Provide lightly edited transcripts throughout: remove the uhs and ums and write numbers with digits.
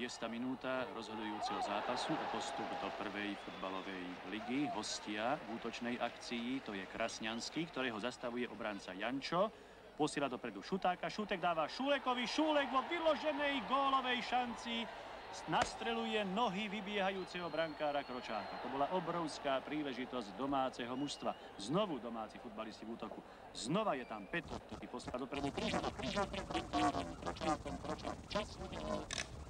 6. minúta rozhodujúceho zápasu o postup do prvej futbalovej ligy. Hostia v útočnej akcii, to je Krasňanský, ktorého zastavuje obranca Jančo. Posiela dopredu Šutáka, Šutek dáva Šulekovi, Šulek vo vyloženej gólovej šanci nastreluje nohy vybiehajúceho brankára Kročáka. To bola obrovská príležitosť domáceho mužstva. Znovu domáci futbalisti v útoku. Znova je tam Petr, ktorý posiela dopredu Kryžana pred brankárom Kročákom. Kročák čas udelal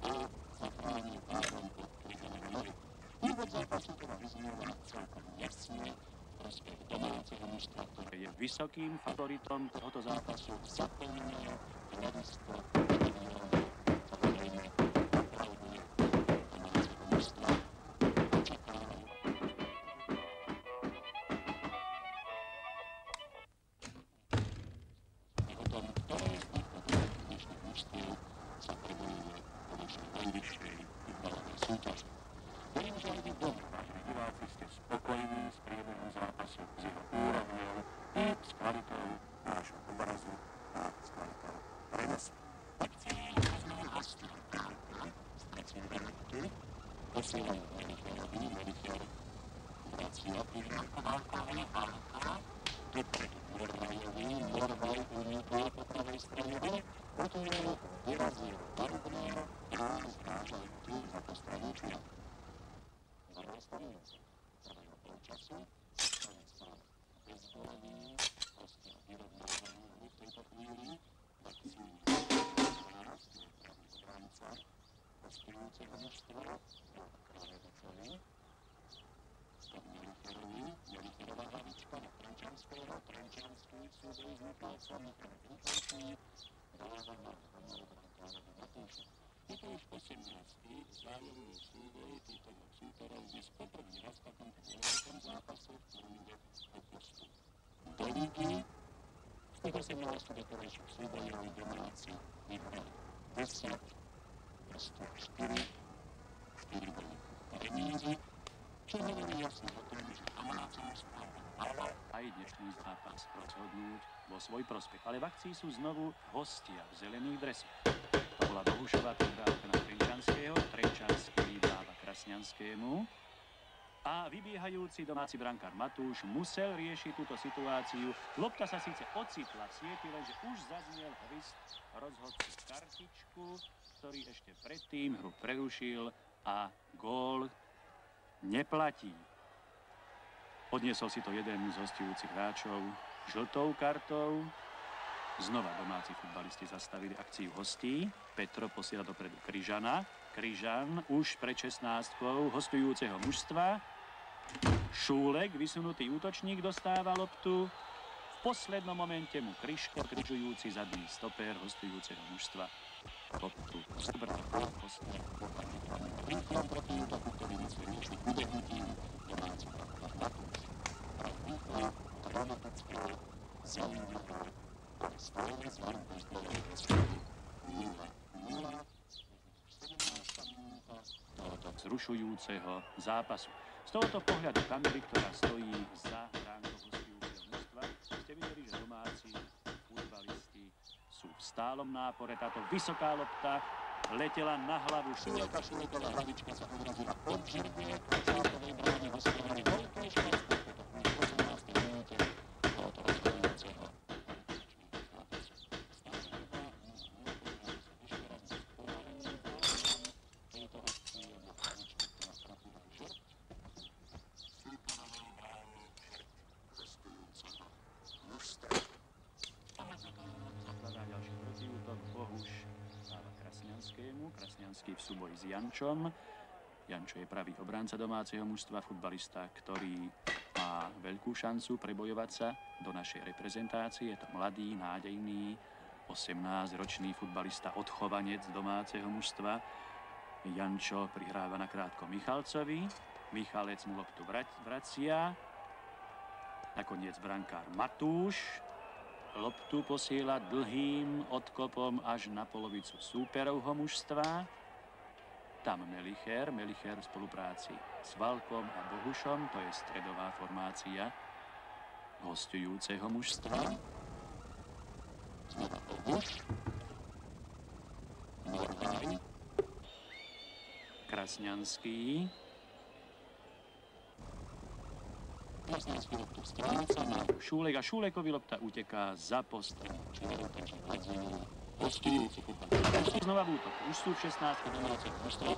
a zachránil pádom pod Kryžanom nohy. Úvod zápasu teda vyznieva celkom jasne prospech domáceho mužstva, ktoré je vysokým favoritom tohoto zápasu. Zaplňuje hľadisko samozrejme aplauduje domáceho mužstva. Očakávajú. O tom, ktoré z týchto dnešných mužstiev sa prebojuje po našej najvyššej futbalovej súťaži. Verím, že aj vy doma, vážení diváci, ste spokojní s priebehom zápasu, s jeho úrovňou i s kvalitou nášho obrazu a s kvalitou prenosu. Akcii rozhodol hostia Bránka, stratil Vernetu, posielajú Melicherovi, Melicher vracia prihrávku Válkovi, Válka, dopredu Morvajovi, Morvaj unikol po pravej strane, ale otvoril vyrazil Barubner a zrážajú tu za to stranu Čuja. Zrovna stavíme sa prvého polčasu, oni sa bezboleví, hostia vyrovnávajú hru v tejto chvíli, akcii Váras, to je pravý obranca hostujúceho mužstva, dáva Kráľovičovi, pod Melicherovi, Melicherová hlavička na Trenčanského, Trenčanský v súboji s Michálcom, Michal Michálčí, dáva na brankárovi Matúša. Je to už 18. vzájomný súboj týchto dvoch súperov, dnes poprvý raz v takomto dôležitom zápase, v ktorom ide o postup do ligy. Z tých 18 doterajších súbojov domáci vyhrali 10, prestup 4 boli remízy, čo hovorí jasne o tom, že domáce mužstvá mala aj dnešný zápas rozhodnúť vo svoj prospech. Ale v akcii sú znovu hostia v zelených dresoch. To bola Bohušová prihrávka na Trenčanského. Trenčanský dáva Krasňanskému. A vybiehajúci domáci brankár Matúš musel riešiť túto situáciu. Lopta sa síce ocitla v sieti, lenže už zaznel hvist rozhodcu kartičku, ktorý ešte predtým hru prerušil a gól neplatí. Odniesol si to jeden z hostujúcich hráčov žltou kartou. Znova domáci futbalisti zastavili akciu hostí. Petro posiela dopredu Kryžana. Kryžan už pred 16-kou hostujúceho mužstva. Šúlek, vysunutý útočník, dostáva loptu. V poslednom momente mu Kryžko, križujúci zadný stoper hostujúceho mužstva, loptu zobral hostia. Rýchlom proti útoku, ktorý vycve niečím udehnutím domáci brankár Matúš. Rýchlo, dramatické, zaujímavé, ale stále zvaru bezbolevé rozsudky 0-0. 17. minúta tohoto vzrušujúceho zápasu. Z tohoto pohľadu kamery, ktorá stojí za bránkou hostujúceho mužstva, ste videli, že domáci futbalisti sú v stálom nápore. Táto vysoká lopta letela na hlavu Šuleka. Šuleková hlavička sa odrazila od žirdiek Čákovej brány, hostia mali veľké šťastie v 18. minúte tohoto rozhodujúceho. Zakladá ďalší protiútok. Bohuš dáva Krasňanskému. Krasňanský v súboji s Jančom. Jančo je pravý obránca domáceho mužstva, futbalista, ktorý má veľkú šancu prebojovať sa do našej reprezentácie. Je to mladý, nádejný, 18-ročný futbalista, odchovanec domáceho mužstva. Jančo prihráva nakrátko Michalcovi. Michalec mu loptu vracia. Nakoniec brankár Matúš loptu posiela dlhým odkopom až na polovicu súperovho mužstva. Tam Melicher v spolupráci s Valkom a Bohušom, to je stredová formácia hostujúceho mužstva. Znova Bohuš. Morvaj. Krasňanský. Krasňanský loptu stráca na Šúlek a Šúlekovi lopta uteká za postrel. Hostujúci kopali. Znova v útoku. Už sú v 16. Domáce mužstva.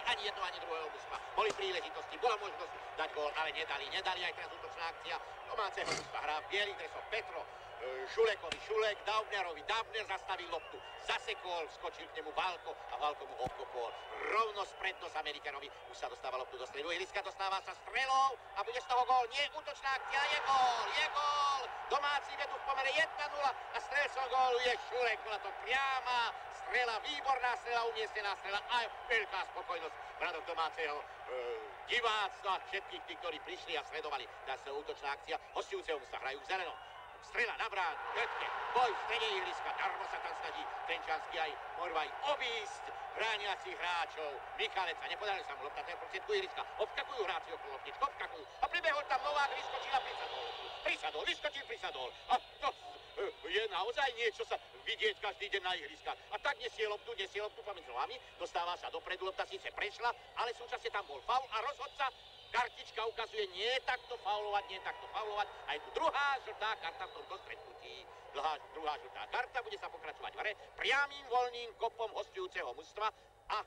Ani jedno, ani druhého mužstva. Boli príležitosti, bola možnosť dať gól, ale nedali aj teraz útočná akcia domáceho mužstva. Hrá v bielých dresoch Petro, Šulekovi, Šulek, Daubnerovi. Daubner zastavil loptu, zasekol, skočil k nemu Valko a Valko mu obkopol. Rovno spred nos Američanovi. Už sa dostáva loptu do stredu ihriska, dostáva sa strelou a bude z toho gól. Nie, útočná akcia, je gól. Domáci vedú v pomere 1-0 a strelcom gólu je Šulek. Bola to priama strela, výborná strela, umiestnená strela a veľká spokojnosť v radoch domáceho diváctva, všetkých tých, ktorí prišli a sledovali. Dá sa útočná akcia, hostujúceho mužstva hrajú v zelenom. Strela na bránu, Götke, boj v strede ihriska, darmo sa tam snaží Trenčanský aj Morvaj obísť brániacich hráčov. Michaleca, nepodarilo sa mu lopta, ten prostriedku ihriska, obskakujú hráči okolo loptičku, obskakujú a pribehol tam Novák, vyskočil a prisadol. A to je naozaj niečo sa vidieť každý deň na ihriskách. A tak nesie loptu pomedzi nohami, dostáva sa dopredu, lopta síce prešla, ale súčasne tam bol faul a rozhodca kartička ukazuje nie takto faulovať. A je tu druhá žltá karta v tomto stretnutí. Druhá žltá karta, bude sa pokračovať v hre priamým voľným kopom hostujúceho mužstva a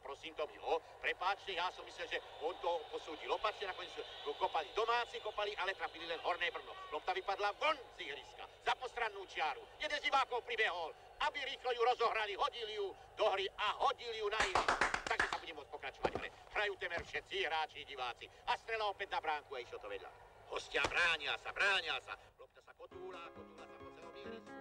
prosím to milo, prepáčte, ja som myslel, že on to posúdil opačne, nakoniec kopali domáci, ale trafili len horné brno. Lopta vypadla von z ihriska, za postrannú čiaru. Jeden z divákov pribehol, aby rýchlo ju rozohrali, hodili ju do hry a hodili ju na ihrisko. Takže sa bude môcť pokračovať v hre. Hrajú temer všetci hráči, diváci. A strela opäť na bránku a išlo to vedľa. Hostia bránia sa. Lopta sa kotúla sa po celom ihrisku.